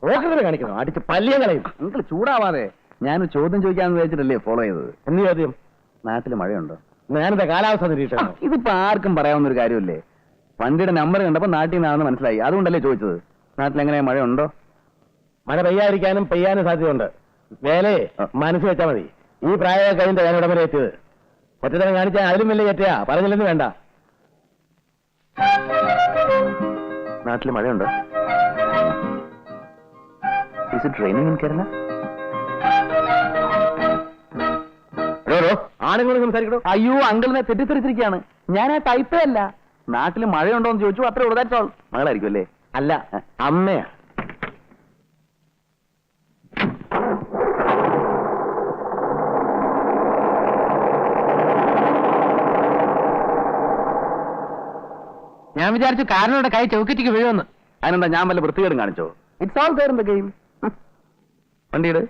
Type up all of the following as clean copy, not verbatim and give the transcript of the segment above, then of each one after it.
പോക്കറ്റിൽ കാണിക്കണം, അടിച്ച് പല്ലിയം കളയും. നിങ്ങൾ ചൂടാവാതെ. ഞാൻ ചോദ്യം ചോദിക്കാന്ന് വിചാരിച്ചിട്ടല്ലേ ഫോളോ ചെയ്തത്. എന്ത് ചോദ്യം? നാട്ടിൽ മഴയുണ്ടോ? ഞാനെന്താ കാലാവസ്ഥ നിരീക്ഷണം? ഇതിപ്പോ ആർക്കും പറയാവുന്ന ഒരു കാര്യമല്ലേ. വണ്ടിയുടെ നമ്പർ കണ്ടപ്പോ നാട്ടിൽ നിന്നാണെന്ന് മനസ്സിലായി, അതുകൊണ്ടല്ലേ ചോദിച്ചത്. നാട്ടിൽ എങ്ങനെയാ മഴയുണ്ടോ? മഴ പെയ്യാതിരിക്കാനും പെയ്യാനും സാധ്യതയുണ്ട്. വേലേ മനസ്സ് വെച്ചാൽ മതി. ഈ പ്രായം കഴിഞ്ഞ ഞാൻ ഇവിടെ വരെ എത്തിയത്. ഒറ്റത്തരം കാണിച്ചാൽ അതിലും വലിയ കെട്ടിയാ പറഞ്ഞില്ലെന്ന് വേണ്ട. നാട്ടിൽ മഴയുണ്ടോ? Is it raining in Kerala? ആണുങ്ങൾ സംസാരിക്കണോ? അയ്യോ, അങ്കിളിനെ തെറ്റിദ്ധരിച്ചിരിക്കുകയാണ്. ഞാൻ ആ ടൈപ്പേ അല്ല. നാട്ടിൽ മഴയുണ്ടോ എന്ന് ചോദിച്ചു, അത്രേ ഉള്ളൂ. That's all. മകളായിരിക്കും അല്ലേ? അല്ല, അമ്മയാ. ഞാൻ വിചാരിച്ചു കാരനോടെ കൈ ചൗക്കറ്റിക്ക് വീഴുമെന്ന്. അതിനെന്താ, ഞാൻ വല്ല വൃത്തികേടും കാണിച്ചോ? It's all there in the game. വണ്ടിയുടെ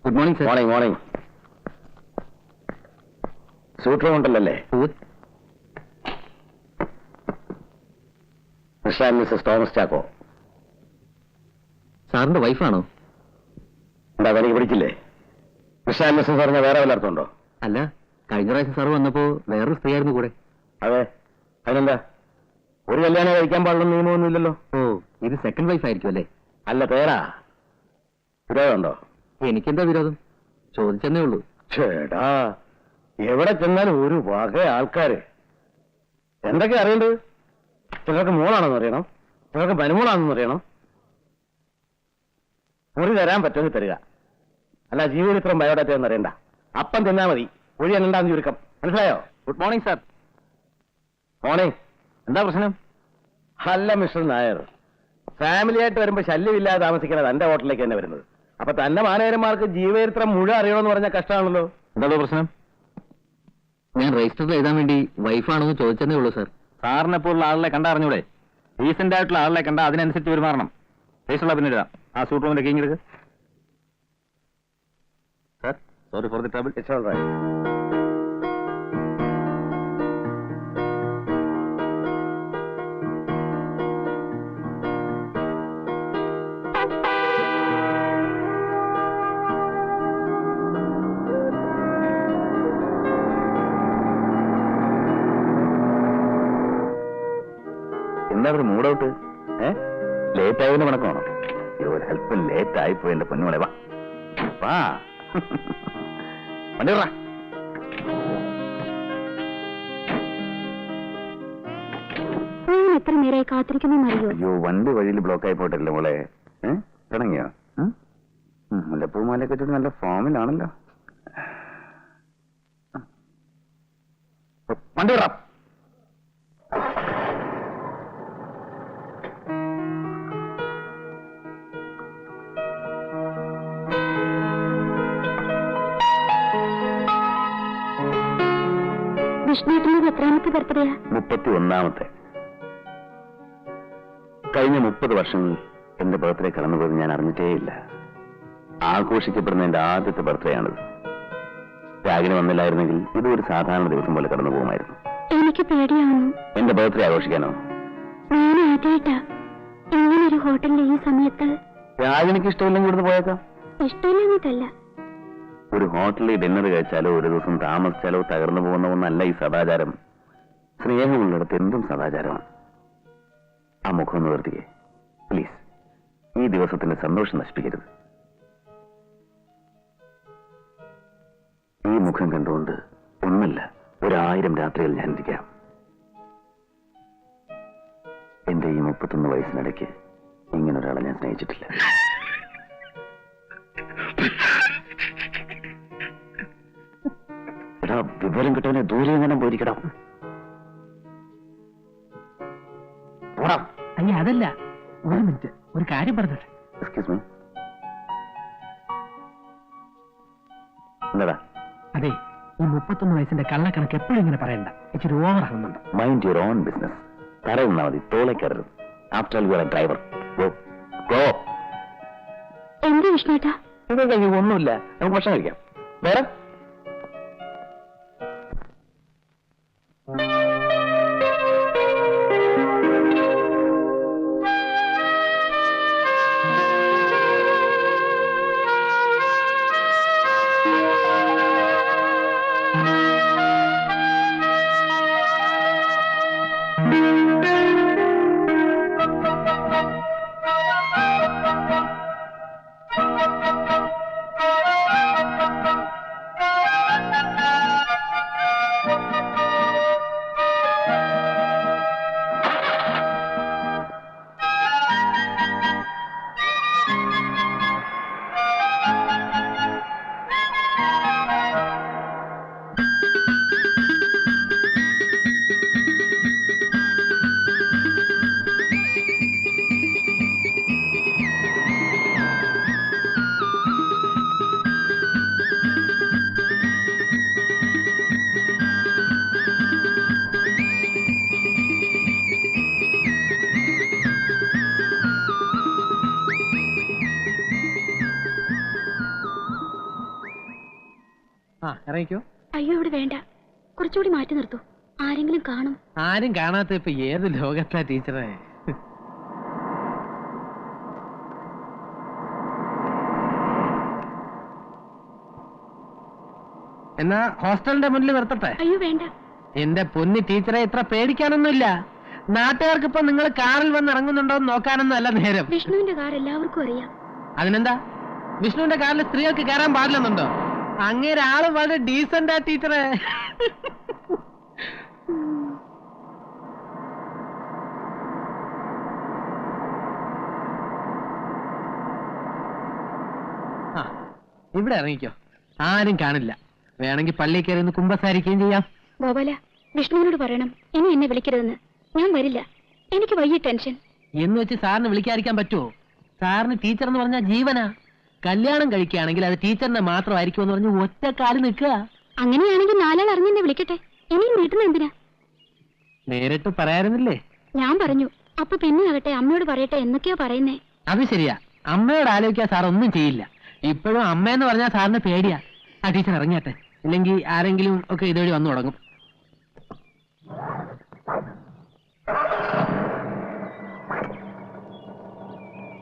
good morning sir. Morning morning. സൂട്ടർ ഉണ്ടല്ലേ? Mister and missus Thomas Chacko. സാറിന്റെ വൈഫാണോ? എന്താ എനിക്ക് പിടിച്ചില്ലേ? മിസ്റ്റർ ആൻഡ് മിസ്സസ് പറഞ്ഞ വേറെ വല്ല അർത്ഥമുണ്ടോ? അല്ല, കഴിഞ്ഞ പ്രാവശ്യം സാർ വന്നപ്പോ വേറൊരു സ്ത്രീയായിരുന്നു കൂടെ. അതെ, അതിനെന്താ? ഒരു കല്യാണം കഴിക്കാൻ പാടുള്ള നിയമമൊന്നുമില്ലല്ലോ. ഓ, ഇത് സെക്കൻഡ് വൈഫ് ആയിരിക്കും അല്ലേ? അല്ല, പേരാ. വിരോധമുണ്ടോ? എനിക്കെന്താ വിരോധം? ചോദിച്ചെന്നേ ഉള്ളൂ. ചേടാ, എവിടെ ചെന്നാലും ഒരു വക ആൾക്കാര്. എന്തൊക്കെ അറിയേണ്ടത്? ചിലർക്ക് മോളാണെന്ന് അറിയണം, ചിലർക്ക് മരുമോളാണെന്ന് അറിയണം. മുറി തരാൻ പറ്റുമെങ്കിൽ തരിക. അല്ല, ജീവചരിത്രം ബയോഡാറ്റ ഒന്നും അറിയണ്ട. അപ്പം തിന്നാ മതി, ഒഴി എണ്ണണ്ടാന്ന് ചുരുക്കം. മനസ്സിലായോ? Good morning sir. മോർണിംഗ്. എന്താ പ്രശ്നം? അല്ല മിസ്റ്റർ നായർ, ഫാമിലി ആയിട്ട് വരുമ്പോ ശല്യമില്ലാതെ താമസിക്കുന്നത് എന്റെ ഹോട്ടലിലേക്ക് തന്നെ വരുന്നത്. അപ്പൊ തന്നെ മാനേജർമാർക്ക് ജീവചരിത്രം മുഴുവൻ അറിയണമെന്ന് പറഞ്ഞാൽ കഷ്ടമാണല്ലോ. എന്താ പ്രശ്നം? ഞാൻ രജിസ്റ്ററിൽ എഴുതാൻ വേണ്ടി വൈഫാണോ ചോദിച്ചെന്നേ ഉള്ളൂ സാർ. സാറിനെ പോലുള്ള ആളെ കണ്ടറിഞ്ഞൂടെ? ഡീസന്റ് ആയിട്ടുള്ള ആളെ കണ്ട അതിനനുസരിച്ച് പെരുമാറണം. രജിസ്റ്ററുള്ള പിന്നെ എഴുതാം. ആ സൂട്ട് റൂമിന്റെ കീങ് എടുക്ക്. Sir, sorry for the trouble. It's all right. എന്താ ഒരു മൂഡൌട്ട്? ലേറ്റ് ആയതിന് കണക്കാണോ? ഒരു ഹെൽപ്പ് ലേറ്റ് ആയിപ്പോയി എന്റെ പൊന്നുമോളെ. വാ വണ്ടി വിടറാ. എത്ര നേരമായി കാത്തിരിക്കുന്നറിയോ? അയ്യോ, വണ്ടി വഴിയിൽ ബ്ലോക്ക് ആയി പോയിട്ടില്ല മോളെ. തുടങ്ങിയോ? മുല്ലപ്പൂമാലയൊക്കെ ചുറ്റി നല്ല ഫോമിലാണല്ലോ. വണ്ടി വിടാം. വിഷ്ണുവിന്റെ എത്രാമത്തെ ബർത്ത്ഡേയാ? 31ാമത്തെ. കഴിഞ്ഞ 30 വർഷങ്ങൾ എന്റെ ബർത്ത്ഡേ കടന്നുപോയത് ഞാൻ അറിഞ്ഞിട്ടേയില്ല. ആഘോഷിക്കപ്പെടുന്ന എന്റെ ആദ്യത്തെ ബർത്ത്ഡേ ആണിത്. രാഗിന് വന്നില്ലായിരുന്നെങ്കിൽ ഇത് ഒരു സാധാരണ ദിവസം പോലെ കടന്നു പോകുമായിരുന്നു. എനിക്ക് പേടിയാവുന്നു. എന്റെ ബർത്ത്ഡേ ആഘോഷിക്കാനോ? ഞാൻ ആദ്യമായിട്ടാ ഇങ്ങനൊരു ഹോട്ടലിൽ ഈ സമയത്ത്. രാഗിനിക്ക് ഇഷ്ടമില്ലെങ്കിൽ ഇവിടുന്ന് പോയേക്കാം. ഇഷ്ടമില്ലെന്നിട്ടല്ല, ഒരു ഹോട്ടലിൽ ഡിന്നർ കഴിച്ചാലോ ഒരു ദിവസം താമസിച്ചാലോ തകർന്നു പോകുന്ന ഒന്നല്ല ഈ സദാചാരം. സ്നേഹമുള്ളിടത്ത് എന്തും സദാചാരമാണ്. ആ മുഖം ഒന്ന് നിർത്തിക്കേ പ്ലീസ്. ഈ ദിവസത്തിന്റെ സന്തോഷം നശിപ്പിക്കരുത്. ഈ മുഖം കണ്ടുകൊണ്ട് ഒന്നല്ല 1000 രാത്രികൾ ഞാൻ ഇരിക്കാം. എന്റെ ഈ 31 വയസ്സിനിടയ്ക്ക് ഇങ്ങനൊരാളെ ഞാൻ സ്നേഹിച്ചിട്ടില്ല. എടാ, വിവരം കിട്ടവനെ ദൂരെ എങ്ങനെ പോയിരിക്കടാ. അയ്യ, അതല്ല, ഒരു മിനിറ്റ്, ഒരു കാര്യം പറഞ്ഞോട്ടെ. Excuse me. എന്താ? അതെ, ഈ 31 വയസ്സിന്റെ കള്ളക്കണക്ക് എപ്പോഴും ഇങ്ങനെ പറയണ്ട. ഇച്ചിരി ഓവർ ആകുന്നുണ്ട്. Mind your own business. പറയുന്ന മതി, തോളെ കയറരുത്. After you are a driver. Go. എന്താ വിഷ്ണുട്ടാ? ഒന്നുമില്ല, നമുക്ക് ഭക്ഷണം കഴിക്കാം. വേറെ ഇറങ്ങിക്കോ. അയ്യോ ഇവിടെ വേണ്ട, കുറച്ചുകൂടി മാറ്റി നിർത്തൂ. ആരെങ്കിലും കാണും. ആരും കാണാത്ത ഇപ്പൊ ഏത് ലോകത്താ ടീച്ചറെ? എന്നാ ഹോസ്റ്റലിന്റെ മുന്നിൽ നിർത്തട്ടെ? അയ്യോ വേണ്ട. എന്റെ പൊന്നി ടീച്ചറെ, ഇത്ര പേടിക്കാനൊന്നുമില്ല. നാട്ടുകാർക്ക് ഇപ്പൊ നിങ്ങൾ കാറിൽ വന്ന് ഇറങ്ങുന്നുണ്ടോ എന്ന് നോക്കാനൊന്നും അല്ല നേരം. വിഷ്ണുവിന്റെ കാർ എല്ലാവർക്കും അറിയാം. അതിനെന്താ? വിഷ്ണുവിന്റെ കാറിൽ സ്ത്രീകൾക്ക് കയറാൻ പാടില്ലെന്നുണ്ടോ? അങ്ങേരെ ആള് വളരെ ഡീസന്റാ ടീച്ചറെ. ഇവിടെ ഇറങ്ങിക്കോ, ആരും കാണില്ല. വേണമെങ്കിൽ പള്ളിയിൽ കയറി ഒന്ന് കുമ്പസാരിക്കുകയും ചെയ്യാം. ഗോപാല, വിഷ്ണുവിനോട് പറയണം ഇനി എന്നെ വിളിക്കരുതെന്ന്. ഞാൻ വരില്ല, എനിക്ക് വയ്യ ടെൻഷൻ. എന്ന് വെച്ച് സാറിന് വിളിക്കാതിരിക്കാൻ പറ്റുമോ? സാറിന് ടീച്ചർ എന്ന് പറഞ്ഞാൽ ജീവനാ. കല്യാണം കഴിക്കുകയാണെങ്കിൽ അത് ടീച്ചറിനെ മാത്രമായിരിക്കും എന്ന് പറഞ്ഞ് ഒറ്റക്കാലം നിൽക്കുക. അങ്ങനെയാണെങ്കിൽ നാലാൾ അറിഞ്ഞെന്നെ വിളിക്കട്ടെ. ഇനിയും വീട്ടിൽ എന്തിനാ? നേരിട്ട് പറയാറുന്നില്ലേ? ഞാൻ പറഞ്ഞു. അപ്പൊ പിന്നെ ആകട്ടെ അമ്മയോട് പറയട്ടെ എന്നൊക്കെയാ പറയുന്നേ. അത് ശരിയാ, അമ്മയോട് ആലോചിക്കാൻ സാർ ഒന്നും ചെയ്യില്ല. ഇപ്പോഴും അമ്മയെന്ന് പറഞ്ഞാൽ സാറിന് പേടിയാ. ആ ടീച്ചർ ഇറങ്ങിയാട്ടെ, ഇല്ലെങ്കിൽ ആരെങ്കിലും ഒക്കെ ഇതുവഴി വന്നു തുടങ്ങും.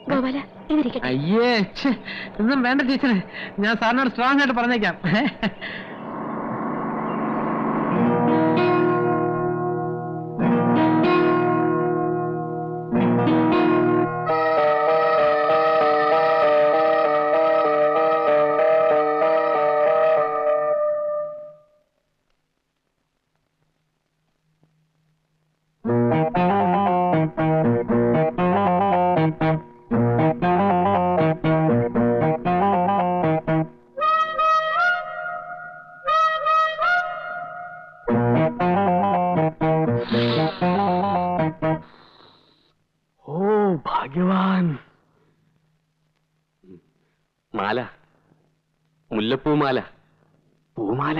ഗോപാല, ഇതിരിക്കട്ടെ. അയ്യേ, ഒന്നും വേണ്ട ടീച്ചറെ, ഞാൻ സാറിനോട് സ്ട്രോങ് ആയിട്ട് പറഞ്ഞേക്കാം. ഭാഗ്യവാൻ. മാല, മുല്ലപ്പൂമാല, പൂമാല.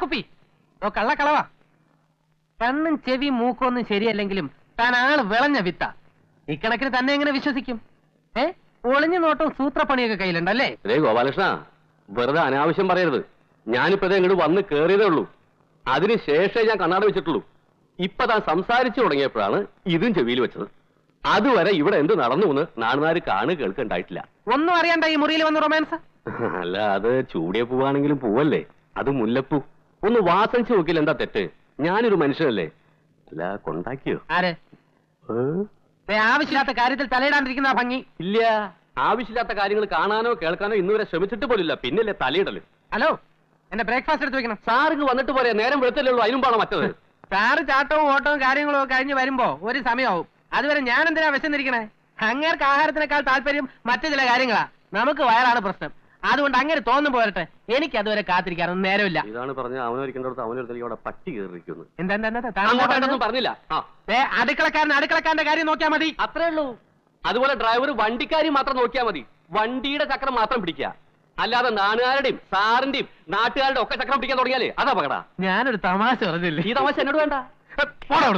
കുപ്പി ഓ കള്ളക്കളവാ. കണ്ണും ചെവി മൂക്കൊന്നും ശരിയല്ലെങ്കിലും താൻ ആള് വിളഞ്ഞ വിത്ത. ഇക്കണക്കിന് തന്നെ എങ്ങനെ വിശ്വസിക്കും? ഒളിഞ്ഞു നോട്ടും സൂത്രപ്പണിയൊക്കെ കയ്യിലുണ്ടല്ലേ? അതേ ഗോപാലകൃഷ്ണ, വെറുതെ അനാവശ്യം പറയരുത്. ഞാനിപ്പോ ഇങ്ങോട്ട് വന്ന് കേറിയതേ ഉള്ളൂ. അതിനുശേഷമേ ഞാൻ കണ്ണാട വെച്ചിട്ടുള്ളൂ. ഇപ്പൊ താൻ സംസാരിച്ചു തുടങ്ങിയപ്പോഴാണ് ഇതും ചെവിയിൽ വെച്ചത്. അതുവരെ ഇവിടെ എന്ത് നടന്നു എന്ന് നാടുനാര് കേൾക്കുണ്ടായിട്ടില്ല. ഒന്നും അറിയണ്ട ഈ മുറിയിൽ വന്ന് റൊമാൻസ്. അല്ല, അത് ചൂടിയ പൂവാണെങ്കിലും പൂവല്ലേ, അത് മുല്ലപ്പൂ. ഒന്ന് വാസനിച്ച് നോക്കില്ല, എന്താ തെറ്റ്? ഞാനൊരു മനുഷ്യനല്ലേ. അല്ല, കൊണ്ടാക്കിയോ? ആരെ? ആവശ്യമില്ലാത്ത കാര്യത്തിൽ തലയിടാണ്ടിരിക്കുന്ന ഭംഗി ഇല്ല. ആവശ്യമില്ലാത്ത കാര്യങ്ങൾ കാണാനോ കേൾക്കാനോ ഇന്നുവരെ ശ്രമിച്ചിട്ട് പോലില്ല, പിന്നല്ലേ തലയിടല്. ഹലോ, എന്റെ ബ്രേക്ക്ഫാസ്റ്റ് എടുത്ത് വെക്കണം. സാറിന് വന്നിട്ട് പോരെ, നേരം വെളുത്തല്ലേ ഉള്ളൂ, അതിനുമ്പാണോ മറ്റത്? സാറ് ചാട്ടവും ഓട്ടവും കാര്യങ്ങളും ഒക്കെ കഴിഞ്ഞ് വരുമ്പോ ഒരു സമയമാവും. അതുവരെ ഞാൻ എന്തിനാ വിശന്നിരിക്കണേ? അങ്ങേർക്ക് ആഹാരത്തിനേക്കാൾ താല്പര്യം മറ്റു ചില കാര്യങ്ങളാ. നമുക്ക് വയറാണ് പ്രശ്നം. അതുകൊണ്ട് അങ്ങനെ തോന്നും പോരട്ടെ. എനിക്ക് അതുവരെ കാത്തിരിക്കാനൊന്നും നേരമില്ല. ഇതാണ് പറഞ്ഞ അവനൊരിക്കേണ്ടടുത്ത് അവനൊരുത്തേക്ക് അവിടെ പട്ടി കയറിയിരിക്കുന്നു. എന്താ പറഞ്ഞില്ല. അടുക്കളക്കാരന്റെ കാര്യം നോക്കിയാൽ മതി. അത്രേ ഉള്ളൂ. അതുപോലെ ഡ്രൈവർ വണ്ടിക്കാരി മാത്രം നോക്കിയാൽ മതി. വണ്ടിയുടെ ചക്രം മാത്രം പിടിക്കുക. അല്ലാതെ നാട്ടുകാരുടെയും സാറിന്റെയും നാട്ടുകാരുടെ ഒക്കെ ചക്രം പിടിക്കാൻ തുടങ്ങിയാലേ അതാ പകടാ. ഞാനൊരു തമാശ പറഞ്ഞില്ലേ? ഈ തമാശ എന്നോട് വേണ്ട.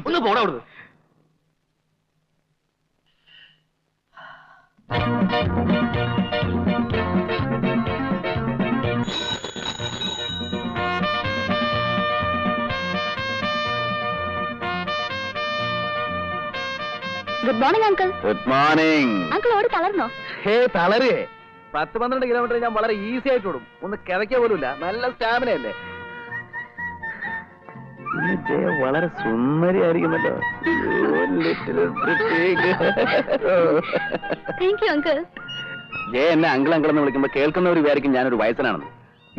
ഒന്ന് പോടാ അവിടുന്ന്. Good morning uncle. Good morning. Uncle ഓടി തളർന്നോ? ഹേ തളരേ, 10-12 കിലോമീറ്റർ ഞാൻ വളരെ ഈസി ആയിട്ട് ഓടും. ഒന്ന് കിതയ്ക്ക പോലുമില്ല. നല്ല സ്റ്റാമിന അല്ലേ? ജയ വളരെ സുന്ദരിയായിരിക്കുന്നല്ലോ. Thank you uncle. ജയ എന്നെ അങ്കിൾ അങ്കിൾ എന്ന് വിളിക്കുമ്പോ കേൾക്കുന്നവർ വിചാരിക്കും ഞാനൊരു വയസ്സനാണെന്ന്.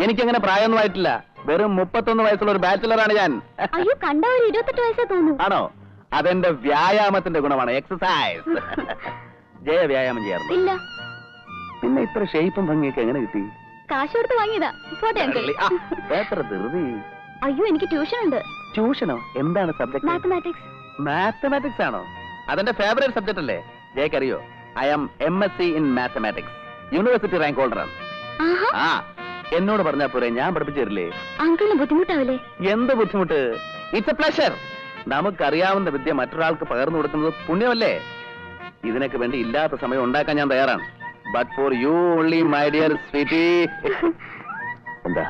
എനിക്കങ്ങനെ പ്രായമൊന്നും ആയിട്ടില്ല. വെറും 31 വയസ്സുള്ള ഒരു ബാച്ചിലറാണ് ഞാൻ. അയ്യോ, കണ്ട ഒരു 28 വയസ്സേ തോന്നുന്നു. ആണോ? അതെന്റെ വ്യായാമത്തിന്റെ ഗുണമാണ്, എക്സസൈസ്. ജയ വ്യായാമം ചെയ്യാറുണ്ട്? ഇല്ല. പിന്നെ ഇത്ര ഷേപ്പും ഭംഗിയൊക്കെ എങ്ങനെ കിട്ടി? കാശ് കൊടുത്ത് വാങ്ങിയതാ. പോട്ടെ അങ്കിൾ. എത്ര ധൃതി. അയ്യോ, എനിക്ക് ട്യൂഷൻ ഉണ്ട്. ട്യൂഷനോ? എന്താണ് സബ്ജക്ട്? മാത്തമാറ്റിക്സ്. മാത്തമാറ്റിക്സ് ആണോ? അതെന്റെ ഫേവറേറ്റ് സബ്ജക്ട് അല്ലേ? ജയക്കറിയോ? I am MSc in mathematics. University rank ഹോൾഡറാണ്. ആഹാ. ആ, എന്നോട് പറഞ്ഞാ പോരെ, ഞാൻ പഠിപ്പിച്ചു തരില്ലേ? അങ്കിളിന് ബുദ്ധിമുട്ടാവില്ലേ? എന്ത് ബുദ്ധിമുട്ട്? It's A pleasure. നമുക്കറിയാവുന്ന വിദ്യ മറ്റൊരാൾക്ക് പകർന്നു കൊടുക്കുന്നത് പുണ്യമല്ലേ? ഇതിനൊക്കെ വേണ്ടി ഇല്ലാത്ത സമയം ഉണ്ടാക്കാൻ ഞാൻ തയ്യാറാണ്. But for you only, my dear sweetie. എന്താ,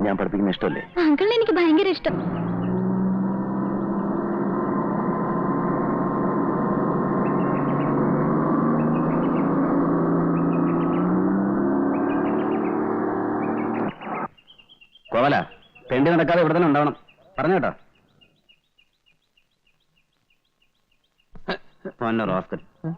ഞാൻ പഠിപ്പിക്കുന്ന ഇഷ്ടമല്ലേ? അങ്കിളിന് എനിക്ക് ഭയങ്കര ഇഷ്ടം. കോവല, തെണ്ടി നടക്കാതെ ഇവിടെ തന്നെ ഉണ്ടാവണം. പറഞ്ഞു കേട്ടോ.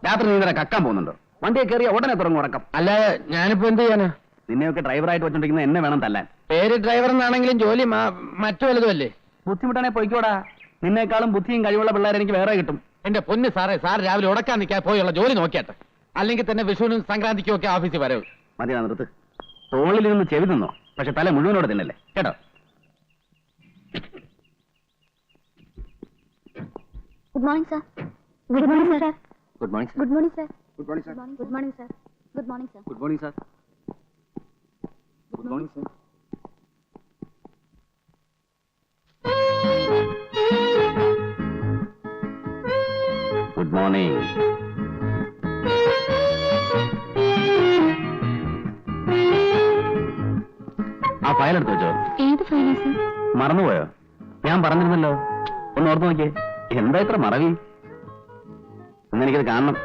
രാത്രി നീ നേരെ കക്കാൻ പോകുന്നുണ്ടോ? വണ്ടിയെ കയറിയ ഉടനെ തുടങ്ങും ഉറക്കം. അല്ലാതെ ഞാനിപ്പോ എന്ത് ചെയ്യാനാ? നിന്നെയൊക്കെ ഡ്രൈവറായിട്ട് വെച്ചോണ്ടിരിക്കുന്ന എന്നെ വേണം തല്ലാൻ. പേര് ഡ്രൈവർ എന്നാണെങ്കിലും ജോലി മറ്റു വലുതും അല്ലേ? ബുദ്ധിമുട്ടാണെ പോയിക്കോടാ. നിന്നേക്കാളും ബുദ്ധിയും കഴിവുള്ള പിള്ളേരെ എനിക്ക് വേറെ കിട്ടും. എന്റെ പൊന്ന് സാറേ, സാർ രാവിലെ ഉടക്കാൻ നിൽക്കാൻ പോയുള്ള ജോലി നോക്കിയാട്ടെ. അല്ലെങ്കിൽ തന്നെ വിഷുവിനും സംക്രാന്തിക്കും ഒക്കെ ഓഫീസിൽ വരവ്. മതിയാ, നിർത്ത്. തോളിൽ നിന്ന് ചെവി തിന്നോ, പക്ഷെ തല മുഴുവനോടെ തിന്നല്ലേ കേട്ടോ. Good morning sir. Good morning sir. Good morning good morning sir. Good morning sir. Good morning sir. Good morning sir. Good morning sir. Good morning sir. Good morning. ആ ഫയൽ എടുത്ത് വെച്ചോ. ഏത് ഫയലാ സർ? മറന്നുപോയോ? ഞാൻ പറഞ്ഞിരുന്നല്ലോ, ഒന്ന് ഓർത്ത് നോക്കിയേ. എന്താ ഇത്ര മറവി? എന്നെനിക്കത് കാണണം.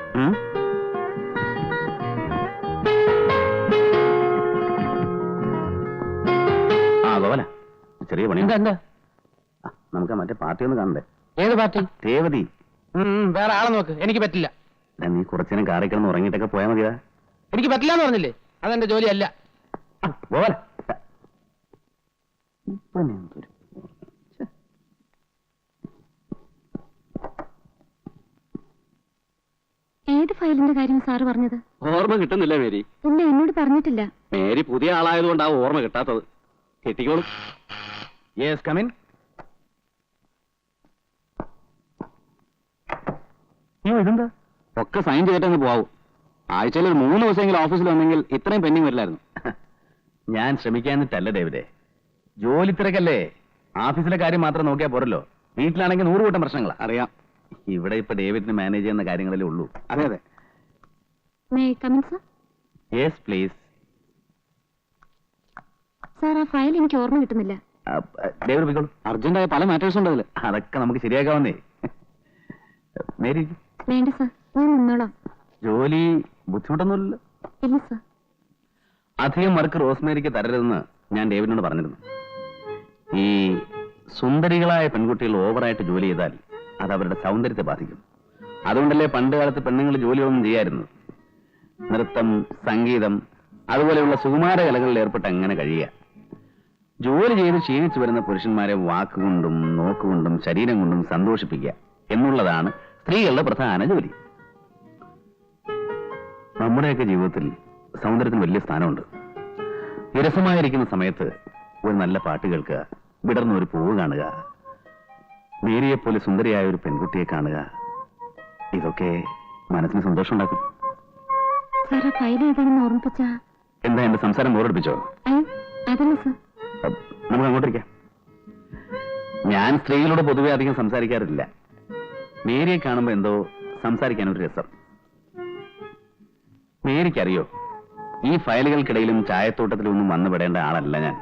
ആ ഗോവല, ചെറിയ പണി. എന്താ? നമുക്ക് മറ്റേ പാർട്ടി ഒന്ന് കാണണ്ടേ? ഏത് പാർട്ടി? രേവതി. വേറെ ആളെ നോക്ക്, എനിക്ക് പറ്റില്ല. നീ കുറച്ചേരം കാറി കിടന്ന് ഉറങ്ങിയിട്ടൊക്കെ പോയാൽ മതിയാ. എനിക്ക് പറ്റില്ല എന്ന് പറഞ്ഞില്ലേ? അതെന്റെ ജോലിയല്ല. ഗോവല, ഏത് ഫയലിന്റെ കാര്യം സാറ് പറഞ്ഞത്? ഓർമ്മ കിട്ടുന്നില്ല മേരി. ഇല്ല, എന്നോട് പറഞ്ഞിട്ടില്ല. മേരി പുതിയ ആളായതുകൊണ്ട് ആ ഓർമ്മ കിട്ടാത്തത്. കിട്ടിക്കോളും. Yes, come in. ഇതെന്താ? ഒക്കെ സൈൻ ചെയ്തിട്ടങ്ങ് പോവും. ആഴ്ചയിൽ ഒരു 3 ദിവസമെങ്കിലും ഓഫീസിൽ വന്നെങ്കിൽ ഇത്രയും പെൻഡിങ് വരില്ലായിരുന്നു. ഞാൻ ശ്രമിക്കാനിട്ടല്ല ഡേവിഡേ, ജോലി തിരക്കല്ലേ. ഓഫീസിലെ കാര്യം മാത്രം നോക്കിയാൽ പോരല്ലോ. വീട്ടിലാണെങ്കിൽ 100 കൂട്ടം പ്രശ്നങ്ങളാ. അറിയാം. ഇവിടെ ഇപ്പൊ ഡേവിഡിന് മാനേജ് ചെയ്യുന്ന കാര്യങ്ങളല്ലേ ഉള്ളൂ. അതെ അതെ. May I come in sir? Yes please. Sir, ആ ഫയൽ എനിക്ക് ഓർമ്മ കിട്ടുന്നില്ല. ഡേവിഡ് പോയിക്കോളൂ. അർജന്റായ പല മാറ്റേഴ്സ് ഉണ്ട് അതിൽ. അതൊക്കെ നമുക്ക് ശരിയാക്കാവുന്നേ. മേരി, വേണ്ട സർ, ഞാൻ നിന്നോളാം. ജോലി ബുദ്ധിമുട്ടൊന്നുമില്ലല്ലോ? ഇല്ല സർ. അധികം വർക്ക് റോസ്മേരിക്ക് തരരുതെന്ന് ഞാൻ ഡേവിഡിനോട് പറഞ്ഞിരുന്നു. ഈ സുന്ദരികളായ പെൺകുട്ടികൾ ഓവറായിട്ട് ജോലി ചെയ്താൽ അത് അവരുടെ സൗന്ദര്യത്തെ ബാധിക്കും. അതുകൊണ്ടല്ലേ പണ്ട് കാലത്ത് പെണ്ണുങ്ങൾ ജോലിയൊന്നും ചെയ്യായിരുന്നു. നൃത്തം, സംഗീതം, അതുപോലെയുള്ള സുകുമാര കലകളിൽ ഏർപ്പെട്ട് അങ്ങനെ കഴിയുക. ജോലി ചെയ്ത് ക്ഷീണിച്ചു വരുന്ന പുരുഷന്മാരെ വാക്കുകൊണ്ടും നോക്കുകൊണ്ടും ശരീരം കൊണ്ടും സന്തോഷിപ്പിക്കുക എന്നുള്ളതാണ് സ്ത്രീകളുടെ പ്രധാന ജോലി. നമ്മുടെയൊക്കെ ജീവിതത്തിൽ സൗന്ദര്യത്തിന് വലിയ സ്ഥാനമുണ്ട്. വിരസമായിരിക്കുന്ന സമയത്ത് ഒരു നല്ല പാട്ട് കേൾക്കുക, വിടർന്ന ഒരു പൂവ് കാണുക, മേരിയെപ്പോലെ സുന്ദരിയായ ഒരു പെൺകുട്ടിയെ കാണുക, ഇതൊക്കെ മനസ്സിന് സന്തോഷം ഉണ്ടാക്കും. സാർ ആ ഫയൽ ഏതാണെന്ന് ഓർമ്മിപ്പിച്ചാ? എന്താ എന്റെ സംസാരം ബോറടിപ്പിച്ചോ? അതല്ല സാർ. നമുക്ക് അങ്ങോട്ടിരിക്കാം. ഞാൻ സ്ത്രീകളോട് പൊതുവെ അധികം സംസാരിക്കാറില്ല. മേരിയെ കാണുമ്പോ എന്തോ സംസാരിക്കാൻ ഒരു രസം. മേരിക്കറിയോ, ഈ ഫയലുകൾക്കിടയിലും ചായത്തോട്ടത്തിലും ഒന്നും വന്നുപെടേണ്ട ആളല്ല ഞാൻ.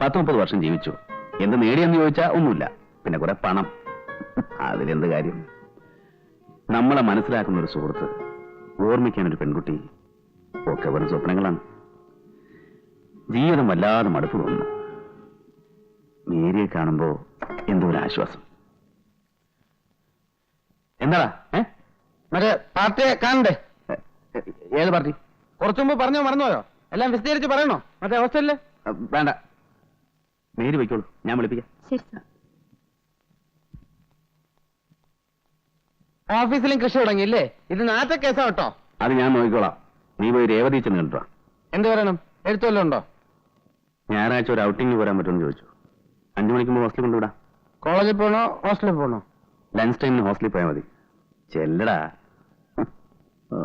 10-30 വർഷം ജീവിച്ചു. എന്ത് നേടിയെന്ന് ചോദിച്ചാ ഒന്നുമില്ല. പിന്നെ കുറെ പണം, അതിലെന്ത് കാര്യം? നമ്മളെ മനസ്സിലാക്കുന്ന ഒരു സുഹൃത്ത്, ഓർമ്മിക്കാൻ ഒരു പെൺകുട്ടി, ഒക്കെ വെറും സ്വപ്നങ്ങളാണ്. ജീവിതം വല്ലാതെ മടുപ്പ് തോന്നുന്നു. മേരിയെ കാണുമ്പോ എന്തോ ഒരു ആശ്വാസം. എന്താ മറ്റേ പാർട്ടിയെ കാണണ്ടേ? ഏത് പാർട്ടി? കുറച്ചു മുമ്പ് പറഞ്ഞോ മറന്നുപോയോ? എല്ലാം വിശദീകരിച്ച് പറയണോ? മറ്റേ ഹോസ്റ്റലില് വേണ്ട, മേരി വയ്ക്കോളൂ, ഞാൻ വിളിപ്പിക്കാം. ശരി സാർ. ഓഫീസിലും കൃഷി തുടങ്ങിയില്ലേ? ഇത് നാട്ട കേസാ കേട്ടോ. അത് ഞാൻ നോക്കിക്കോളാം. നീ പോയി രേവതി ചെന്ന് കണ്ടോ. എന്ത് പറയണം? എഴുത്തുവല്ലോ ഉണ്ടോ? ഞായറാഴ്ച ഒരു ഔട്ടിങ്ങിന് പോരാൻ പറ്റുമെന്ന് ചോദിച്ചു. 5 മണിക്ക് മുമ്പ് ഹോസ്റ്റലിൽ കൊണ്ടുവിടാം. കോളേജിൽ പോകണോ ഹോസ്റ്റലിൽ പോകണോ? ലഞ്ച് ടൈമിന് ഹോസ്റ്റലിൽ പോയാൽ മതി. ചെല്ലടാ. ഓ,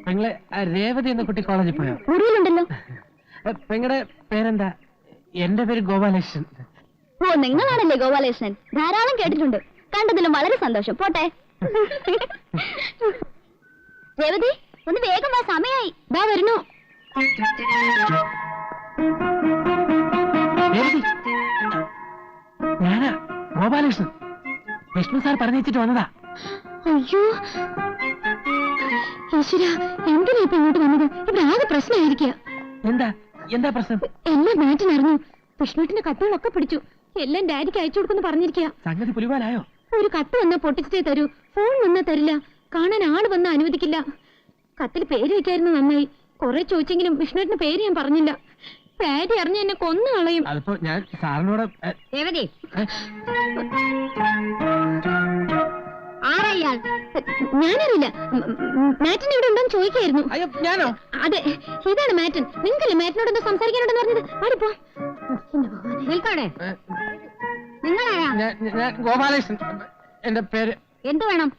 പെങ്ങളെ രേവതി എന്ന കുട്ടി കോളേജിൽ പോയോ? മുറിയിലുണ്ടല്ലോ. പെങ്ങളുടെ പേരെന്താ? എന്റെ പേര് ഗോപാലകൃഷ്ണൻ. ഓ, നിങ്ങളാണല്ലേ ഗോപാലകൃഷ്ണൻ? ധാരാളം കേട്ടിട്ടുണ്ട്. കണ്ടതിലും വളരെ സന്തോഷം. പോട്ടെ. രേവതി, ഒന്ന് വേഗം വാ, സമയായി. ദാ വരുന്നു. രേവതി, ഞാനാ ഗോപാലകൃഷ്ണൻ. വിഷ്ണു സാർ പറഞ്ഞിട്ട് വന്നതാ. അയ്യോ ഈശ്വര, എന്തിനാ ഇപ്പൊ ഇങ്ങോട്ട് വന്നത്? ഇവിടെ ആകെ പ്രശ്നമായിരിക്കുക. എന്താ പ്രശ്നം? എല്ലാം മാറ്റിനറിഞ്ഞു. വിഷ്ണുവിന്റെ കത്തുകളൊക്കെ പിടിച്ചു. എല്ലാം ഡാഡിക്ക് അയച്ചു കൊടുക്കുന്നു പറഞ്ഞിരിക്കുക. സംഗതി പുലിവാലായോ? ഒരു കത്ത് വന്നാ പൊട്ടിച്ചിട്ടേ തരൂ. ഫോൺ വന്നാ തരില്ല. കാണാൻ ആള് വന്നാ അനുവദിക്കില്ല. കത്തിൽ പേര് വെക്കായിരുന്നു നന്നായി. കുറെ ചോദിച്ചെങ്കിലും വിഷ്ണുവിന്റെ പേര് ഞാൻ പറഞ്ഞില്ല. ഡാഡി അറിഞ്ഞ എന്നെ കൊന്നു കളയും. അതിപ്പോ ഞാൻ സാറിനോട് രേവതി, ആരാ? ഞാനറിയില്ല. മാറ്റൻ ഇവിടെ ഉണ്ടോന്ന് ചോദിക്കായിരുന്നു. അയ്യോ, ഞാനോ? അതെ, ഇതാണ് മാറ്റൻ. നിങ്ങൾക്കല്ലേ മാറ്റിനോട് എന്തോ സംസാരിക്കാനുണ്ടെന്ന് പറഞ്ഞത്? ആടിപ്പോ നിൽക്കോടെ. നിങ്ങളാരാ? ഞാൻ ഗോപാലകൃഷ്ണൻ. എന്റെ പേര്. എന്ത് വേണം?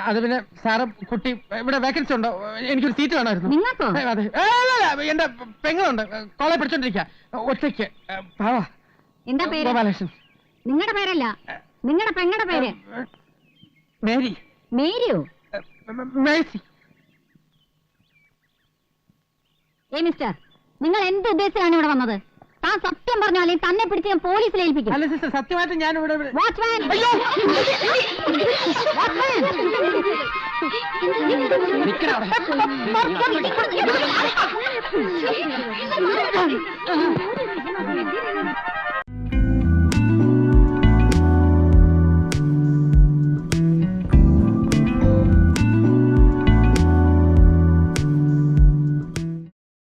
അത് പിന്നെ സാറ് കുട്ടി ഇവിടെ വേക്കൻസി ഉണ്ടോ? എനിക്കൊരു സീറ്റ് വേണമായിരുന്നു. നിങ്ങൾക്കോ? അതെ. എന്റെ പെങ്ങളുണ്ട്, കോളേജ് പഠിച്ചോണ്ടിരിക്കുക, ഒറ്റയ്ക്ക്. എന്താ പേര്? ഗോപാലകൃഷ്ണൻ. നിങ്ങളുടെ പേരല്ല, നിങ്ങളുടെ പെങ്ങളുടെ പേര്. മേരി. മേരിയോ? മേഴ്സി. മിസ്റ്റർ, നിങ്ങൾ എന്ത് ഉദ്ദേശിച്ചാണ് ഇവിടെ വന്നത്? താൻ സത്യം പറഞ്ഞാലേ തന്നെ പിടിച്ച് ഞാൻ പോലീസിൽ ഏൽപ്പിക്കും. അല്ല സിസ്റ്റർ, സത്യമായിട്ട് ഞാൻ ഇവിടെ വാച്ച്മാൻ! നിൽക്കണം.